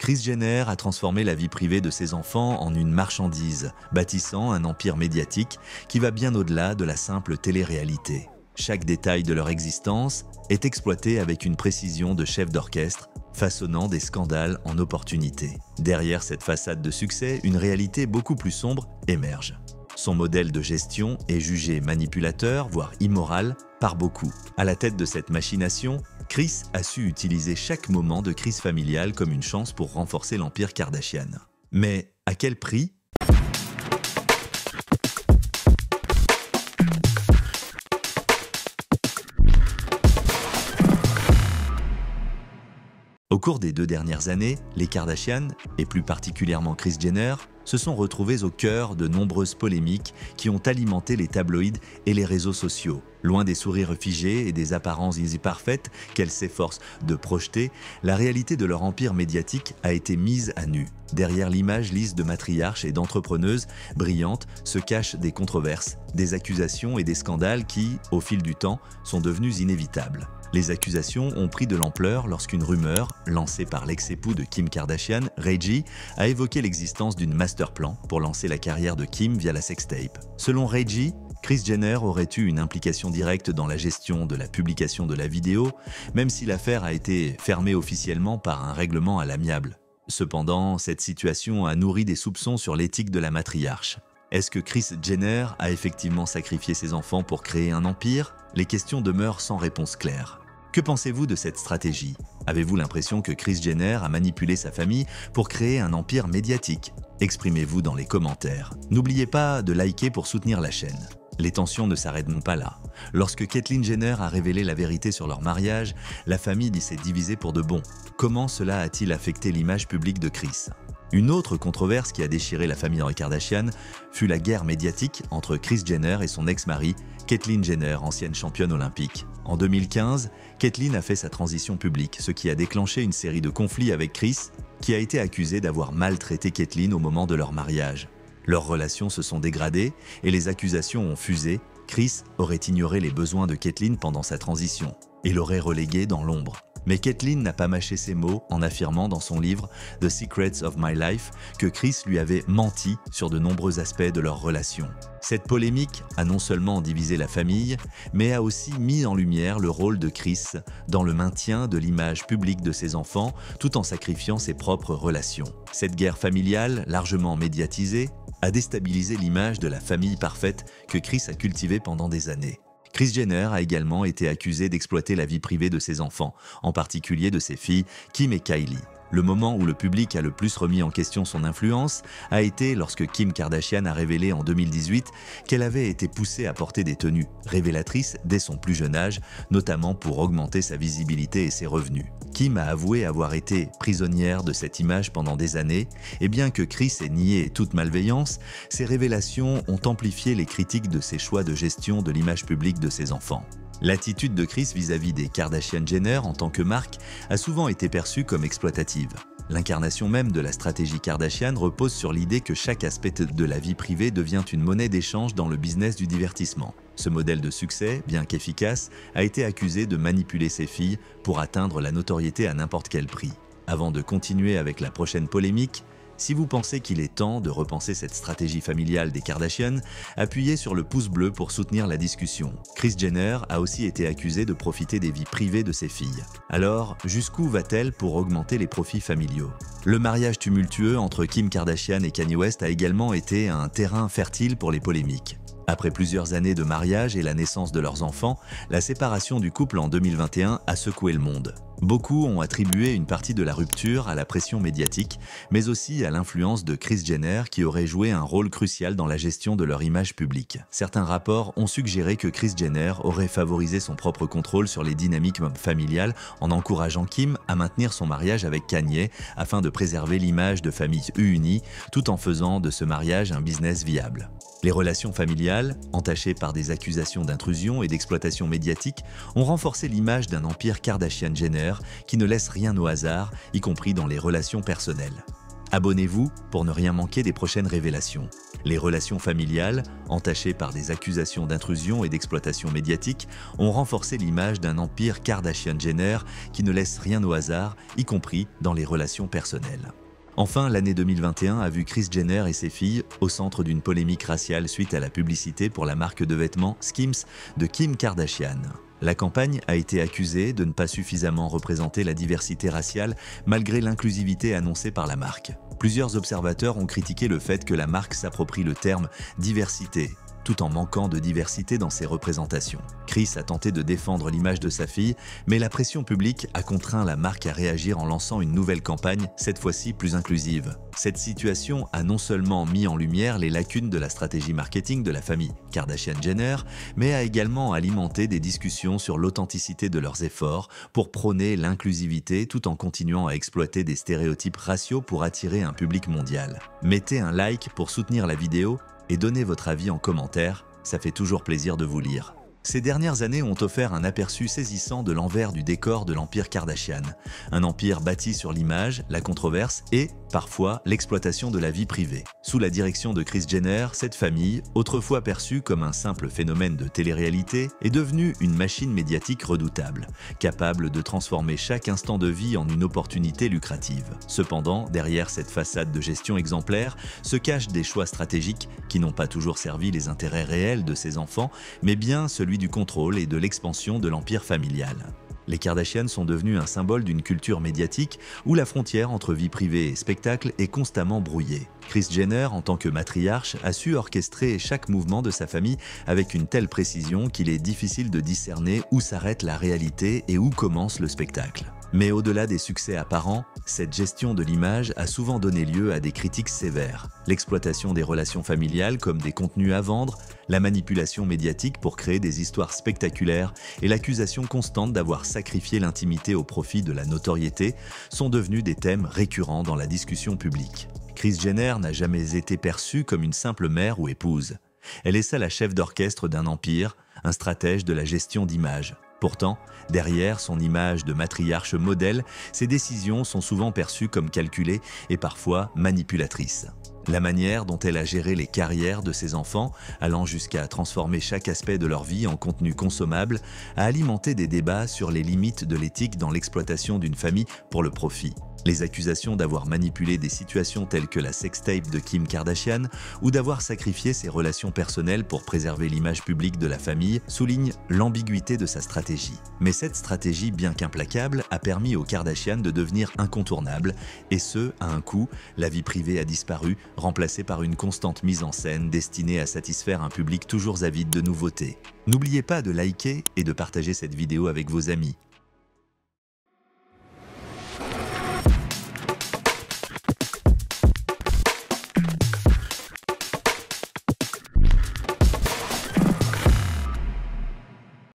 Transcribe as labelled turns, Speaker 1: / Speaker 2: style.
Speaker 1: Kris Jenner a transformé la vie privée de ses enfants en une marchandise, bâtissant un empire médiatique qui va bien au-delà de la simple télé-réalité. Chaque détail de leur existence est exploité avec une précision de chef d'orchestre, façonnant des scandales en opportunités. Derrière cette façade de succès, une réalité beaucoup plus sombre émerge. Son modèle de gestion est jugé manipulateur, voire immoral, par beaucoup. À la tête de cette machination, Kris a su utiliser chaque moment de crise familiale comme une chance pour renforcer l'empire Kardashian. Mais à quel prix ? Au cours des 2 dernières années, les Kardashian, et plus particulièrement Kris Jenner, se sont retrouvés au cœur de nombreuses polémiques qui ont alimenté les tabloïds et les réseaux sociaux. Loin des sourires figés et des apparences parfaites qu'elles s'efforcent de projeter, la réalité de leur empire médiatique a été mise à nu. Derrière l'image lisse de matriarches et d'entrepreneuses brillantes se cachent des controverses, des accusations et des scandales qui, au fil du temps, sont devenus inévitables. Les accusations ont pris de l'ampleur lorsqu'une rumeur, lancée par l'ex-époux de Kim Kardashian, Reggie, a évoqué l'existence d'une master-plan pour lancer la carrière de Kim via la sextape. Selon Reggie, Kris Jenner aurait eu une implication directe dans la gestion de la publication de la vidéo, même si l'affaire a été fermée officiellement par un règlement à l'amiable. Cependant, cette situation a nourri des soupçons sur l'éthique de la matriarche. Est-ce que Kris Jenner a effectivement sacrifié ses enfants pour créer un empire ? Les questions demeurent sans réponse claire. Que pensez-vous de cette stratégie ? Avez-vous l'impression que Kris Jenner a manipulé sa famille pour créer un empire médiatique ? Exprimez-vous dans les commentaires. N'oubliez pas de liker pour soutenir la chaîne. Les tensions ne s'arrêteront pas là. Lorsque Caitlyn Jenner a révélé la vérité sur leur mariage, la famille s'est divisée pour de bon. Comment cela a-t-il affecté l'image publique de Kris ? Une autre controverse qui a déchiré la famille Kardashian fut la guerre médiatique entre Kris Jenner et son ex-mari, Caitlyn Jenner, ancienne championne olympique. En 2015, Caitlyn a fait sa transition publique, ce qui a déclenché une série de conflits avec Kris, qui a été accusé d'avoir maltraité Caitlyn au moment de leur mariage. Leurs relations se sont dégradées et les accusations ont fusé. Kris aurait ignoré les besoins de Caitlyn pendant sa transition et l'aurait reléguée dans l'ombre. Mais Caitlyn n'a pas mâché ses mots en affirmant dans son livre « The Secrets of My Life » que Kris lui avait menti sur de nombreux aspects de leur relation. Cette polémique a non seulement divisé la famille, mais a aussi mis en lumière le rôle de Kris dans le maintien de l'image publique de ses enfants tout en sacrifiant ses propres relations. Cette guerre familiale, largement médiatisée, a déstabilisé l'image de la famille parfaite que Kris a cultivée pendant des années. Kris Jenner a également été accusée d'exploiter la vie privée de ses enfants, en particulier de ses filles Kim et Kylie. Le moment où le public a le plus remis en question son influence a été lorsque Kim Kardashian a révélé en 2018 qu'elle avait été poussée à porter des tenues révélatrices dès son plus jeune âge, notamment pour augmenter sa visibilité et ses revenus. Kim a avoué avoir été prisonnière de cette image pendant des années, et bien que Kris ait nié toute malveillance, ces révélations ont amplifié les critiques de ses choix de gestion de l'image publique de ses enfants. L'attitude de Kris vis-à-vis des Kardashian-Jenner en tant que marque a souvent été perçue comme exploitative. L'incarnation même de la stratégie Kardashian repose sur l'idée que chaque aspect de la vie privée devient une monnaie d'échange dans le business du divertissement. Ce modèle de succès, bien qu'efficace, a été accusé de manipuler ses filles pour atteindre la notoriété à n'importe quel prix. Avant de continuer avec la prochaine polémique, si vous pensez qu'il est temps de repenser cette stratégie familiale des Kardashian, appuyez sur le pouce bleu pour soutenir la discussion. Kris Jenner a aussi été accusée de profiter des vies privées de ses filles. Alors, jusqu'où va-t-elle pour augmenter les profits familiaux ? Le mariage tumultueux entre Kim Kardashian et Kanye West a également été un terrain fertile pour les polémiques. Après plusieurs années de mariage et la naissance de leurs enfants, la séparation du couple en 2021 a secoué le monde. Beaucoup ont attribué une partie de la rupture à la pression médiatique, mais aussi à l'influence de Kris Jenner qui aurait joué un rôle crucial dans la gestion de leur image publique. Certains rapports ont suggéré que Kris Jenner aurait favorisé son propre contrôle sur les dynamiques familiales en encourageant Kim à maintenir son mariage avec Kanye afin de préserver l'image de famille unie tout en faisant de ce mariage un business viable. Les relations familiales, entachées par des accusations d'intrusion et d'exploitation médiatique, ont renforcé l'image d'un empire Kardashian-Jenner qui ne laisse rien au hasard, y compris dans les relations personnelles. Abonnez-vous pour ne rien manquer des prochaines révélations. Les relations familiales, entachées par des accusations d'intrusion et d'exploitation médiatique, ont renforcé l'image d'un empire Kardashian-Jenner qui ne laisse rien au hasard, y compris dans les relations personnelles. Enfin, l'année 2021 a vu Kris Jenner et ses filles au centre d'une polémique raciale suite à la publicité pour la marque de vêtements Skims de Kim Kardashian. La campagne a été accusée de ne pas suffisamment représenter la diversité raciale malgré l'inclusivité annoncée par la marque. Plusieurs observateurs ont critiqué le fait que la marque s'approprie le terme « diversité », tout en manquant de diversité dans ses représentations. Kris a tenté de défendre l'image de sa fille, mais la pression publique a contraint la marque à réagir en lançant une nouvelle campagne, cette fois-ci plus inclusive. Cette situation a non seulement mis en lumière les lacunes de la stratégie marketing de la famille Kardashian-Jenner, mais a également alimenté des discussions sur l'authenticité de leurs efforts pour prôner l'inclusivité tout en continuant à exploiter des stéréotypes raciaux pour attirer un public mondial. Mettez un like pour soutenir la vidéo et donnez votre avis en commentaire, ça fait toujours plaisir de vous lire. Ces dernières années ont offert un aperçu saisissant de l'envers du décor de l'empire Kardashian. Un empire bâti sur l'image, la controverse et, parfois, l'exploitation de la vie privée. Sous la direction de Kris Jenner, cette famille, autrefois perçue comme un simple phénomène de télé-réalité, est devenue une machine médiatique redoutable, capable de transformer chaque instant de vie en une opportunité lucrative. Cependant, derrière cette façade de gestion exemplaire, se cachent des choix stratégiques qui n'ont pas toujours servi les intérêts réels de ses enfants, mais bien celui du contrôle et de l'expansion de l'empire familial. Les Kardashian sont devenus un symbole d'une culture médiatique où la frontière entre vie privée et spectacle est constamment brouillée. Kris Jenner, en tant que matriarche, a su orchestrer chaque mouvement de sa famille avec une telle précision qu'il est difficile de discerner où s'arrête la réalité et où commence le spectacle. Mais au-delà des succès apparents, cette gestion de l'image a souvent donné lieu à des critiques sévères. L'exploitation des relations familiales comme des contenus à vendre, la manipulation médiatique pour créer des histoires spectaculaires et l'accusation constante d'avoir sacrifié l'intimité au profit de la notoriété sont devenus des thèmes récurrents dans la discussion publique. Kris Jenner n'a jamais été perçue comme une simple mère ou épouse. Elle est seule la chef d'orchestre d'un empire, un stratège de la gestion d'image. Pourtant, derrière son image de matriarche modèle, ses décisions sont souvent perçues comme calculées et parfois manipulatrices. La manière dont elle a géré les carrières de ses enfants, allant jusqu'à transformer chaque aspect de leur vie en contenu consommable, a alimenté des débats sur les limites de l'éthique dans l'exploitation d'une famille pour le profit. Les accusations d'avoir manipulé des situations telles que la sextape de Kim Kardashian ou d'avoir sacrifié ses relations personnelles pour préserver l'image publique de la famille soulignent l'ambiguïté de sa stratégie. Mais cette stratégie, bien qu'implacable, a permis aux Kardashian de devenir incontournables, et ce, à un coup, la vie privée a disparu, remplacée par une constante mise en scène destinée à satisfaire un public toujours avide de nouveautés. N'oubliez pas de liker et de partager cette vidéo avec vos amis.